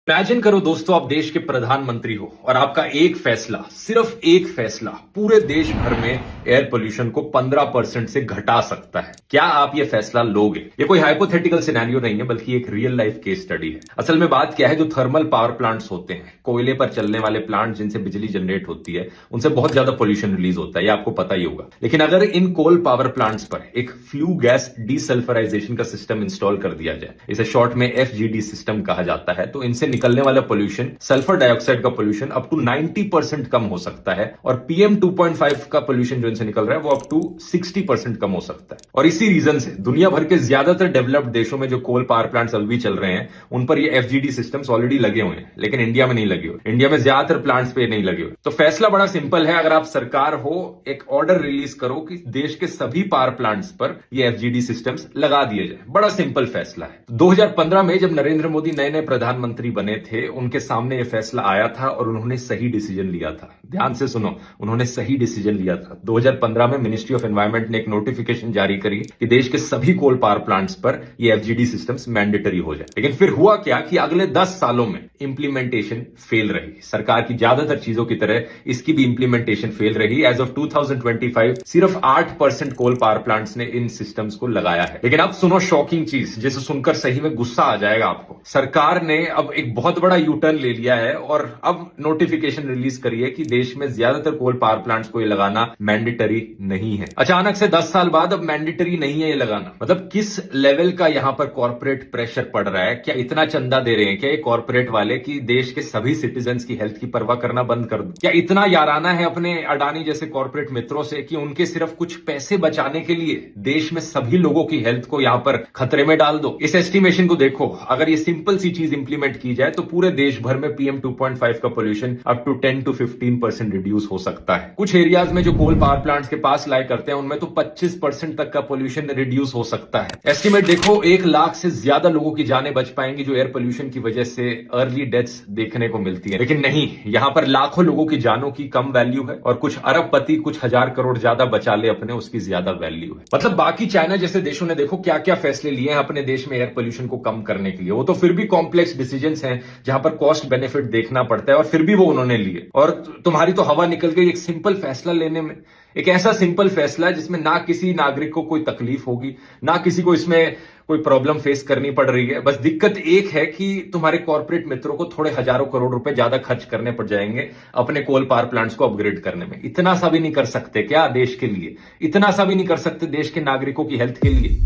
Imagine करो दोस्तों, आप देश के प्रधानमंत्री हो और आपका एक फैसला, सिर्फ एक फैसला पूरे देश भर में एयर पोल्यूशन को 15% से घटा सकता है। क्या आप ये फैसला लोगे? ये कोई हाइपोथेटिकल सिनेरियो नहीं है, बल्कि एक रियल लाइफ केस स्टडी है। असल में बात क्या है, जो थर्मल पावर प्लांट्स होते हैं, कोयले पर चलने वाले प्लांट जिनसे बिजली जनरेट होती है, उनसे बहुत ज्यादा पोल्यूशन रिलीज होता है, ये आपको पता ही होगा। लेकिन अगर इन कोल पावर प्लांट्स पर एक फ्लू गैस डीसल्फराइजेशन का सिस्टम इंस्टॉल कर दिया जाए, इसे शॉर्ट में एफजीडी सिस्टम कहा जाता है, तो इनसे निकलने वाला पोल्यूशन, सल्फर डाइऑक्साइड का पोल्यूशन अप टू 90% कम हो सकता है और पीएम 2.5 का पोल्यूशन जो इनसे निकल रहा है वो अप टू 60% कम हो सकता है। और इसी रीजन से दुनिया भर के ज्यादातर डेवलप्ड देशों में जो कोल पावर प्लांट्स अभी भी चल रहे हैं, उन पर ये एफजीडी सिस्टम्स ऑलरेडी लगे हुए हैं, लेकिन इंडिया में नहीं लगे हुए। इंडिया में ज्यादातर प्लांट्स पे नहीं लगे हुए। तो फैसला बड़ा सिंपल है, अगर आप सरकार हो, एक ऑर्डर रिलीज करो कि देश के सभी पावर प्लांट्स पर ये एफजीडी सिस्टम्स लगा दिए जाए। बड़ा सिंपल फैसला है। 2015 में जब नरेंद्र मोदी नए नए प्रधानमंत्री बने थे, उनके सामने यह फैसला आया था और उन्होंने सही डिसीजन लिया था। ध्यान से सुनो, उन्होंने सही डिसीजन लिया था। 2015 में मिनिस्ट्री ऑफ एनवायरमेंट ने एक नोटिफिकेशन जारी करी कि देश के सभी कोल पावर प्लांट्स पर ये एफजीडी सिस्टम्स मैंडेटरी हो जाए। लेकिन फिर हुआ क्या कि अगले 10 सालों में इंप्लीमेंटेशन फेल रही। सरकार की ज्यादातर चीजों की तरह इसकी भी इंप्लीमेंटेशन फेल रही। एज ऑफ 2025 सिर्फ 8% कोल पावर प्लांट्स ने इन सिस्टम्स को लगाया है। लेकिन अब सुनो शॉकिंग चीज, जिसे सुनकर सही में गुस्सा आ जाएगा आपको। सरकार ने अब एक बहुत बड़ा यूटर्न ले लिया है और अब नोटिफिकेशन रिलीज करी है कि देश में ज्यादातर कोल पावर प्लांट्स को ये लगाना मैंडेटरी नहीं है। अचानक से 10 साल बाद अब मैंडेटरी नहीं है ये लगाना। मतलब किस लेवल का यहां पर कॉर्पोरेट प्रेशर पड़ रहा है? क्या इतना चंदा दे रहे हैं क्या ये कॉर्पोरेट वाले कि देश के सभी सिटीजन्स की हेल्थ की परवाह करना बंद कर दो? क्या इतना याराना है अपने अडानी जैसे कॉर्पोरेट मित्रों से कि उनके सिर्फ कुछ पैसे बचाने के लिए देश में सभी लोगों की हेल्थ को यहां पर खतरे में डाल दो? इस एस्टिमेशन को देखो, अगर ये सिंपल सी चीज इंप्लीमेंट की जाए तो पूरे देश भर में पीएम 2.5 का pollution up to 10 to 15% reduce हो सकता है। कुछ एरियाज में जो कोल पावर प्लांट्स के पास लाई करते हैं, उनमें तो 25% तक का पोल्यूशन रिड्यूस हो सकता है। एस्टिमेट देखो, 1 लाख से ज्यादा लोगों की जानें बच पाएंगी जो एयर पोल्यूशन की वजह से अर्ली डेथ्स देखने को मिलती है। लेकिन नहीं, यहां पर लाखों लोगों की जानों की कम वैल्यू है और कुछ अरबपति कुछ हजार करोड़ ज्यादा बचा ले अपने, उसकी ज्यादा वैल्यू है। मतलब बाकी चाइना जैसे देशों ने देखो क्या क्या फैसले लिए हैं अपने देश में एयर पोल्यूशन को कम करने के लिए। वो तो फिर भी कॉम्प्लेक्स डिसीजंस हैं जहां पर कॉस्ट बेनिफिट देखना पड़ता है और फिर भी वो उन्होंने लिए। और तुम्हारी तो हवा निकल गई एक सिंपल फैसला लेने में। एक ऐसा सिंपल फैसला जिसमें ना किसी नागरिक को कोई तकलीफ होगी, ना किसी को इसमें कोई प्रॉब्लम फेस करनी पड़ रही है। बस दिक्कत एक है कि तुम्हारे कॉर्पोरेट मित्रों को थोड़े हजारों करोड़ रुपए ज्यादा खर्च करने पड़ जाएंगे अपने कोल पावर प्लांट्स को अपग्रेड करने में। इतना सा भी नहीं कर सकते क्या देश के लिए? इतना सा भी नहीं कर सकते देश के नागरिकों की हेल्थ के लिए?